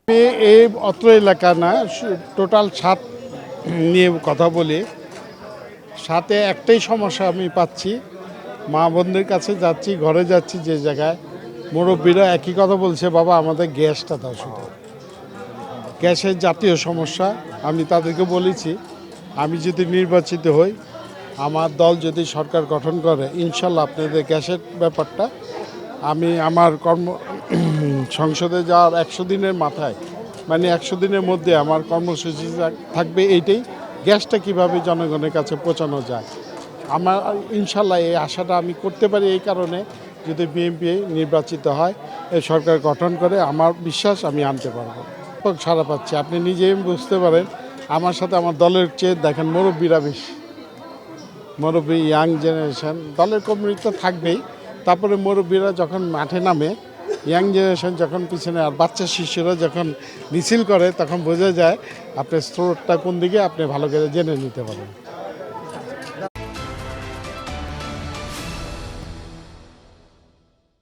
এই অত্র এলাকা না, টোটাল 7 নিয়ে কথা বলি। 7-এ একটাই সমস্যা আমি পাচ্ছি, মা বোনদের কাছে যাচ্ছি, ঘরে যাচ্ছি, যে জায়গায় মুরব্বীরা একই কথা বলছে, বাবা আমাদের গ্যাসটা দাও শুধু। গ্যাসের জাতীয় সমস্যা। আমি তাদেরকে বলেছি, আমি যদি নির্বাচিত হই, আমার দল যদি সরকার গঠন করে, ইনশাল্লাহ আপনাদের গ্যাসের ব্যাপারটা আমি আমার সংসদে যাওয়ার 100 দিনের মাথায়, মানে 100 দিনের মধ্যে আমার কর্মসূচি থাকবে এইটাই, গ্যাসটা কিভাবে জনগণের কাছে পৌঁছানো যায়। আমার ইনশাল্লাহ এই আশাটা আমি করতে পারি, এই কারণে যদি বিএনপি নির্বাচিত হয়, এই সরকার গঠন করে, আমার বিশ্বাস আমি আনতে পারবো। সারা পাচ্ছি, আপনি নিজেই বুঝতে পারেন, আমার সাথে আমার দলের চেয়ে দেখেন মুরব্বীরা বেশি, মুরব্বী ইয়াং জেনারেশন, দলের কর্মী তো থাকবেই, তারপরে মুরব্বীরা যখন মাঠে নামে, ইয়াং জেনারেশন যখন পিছনে, আর বাচ্চা শিশুরা যখন মিছিল করে, তখন বোঝা যায় আপনার স্রোতটা কোন দিকে, আপনি ভালো করে জেনে নিতে পারেন।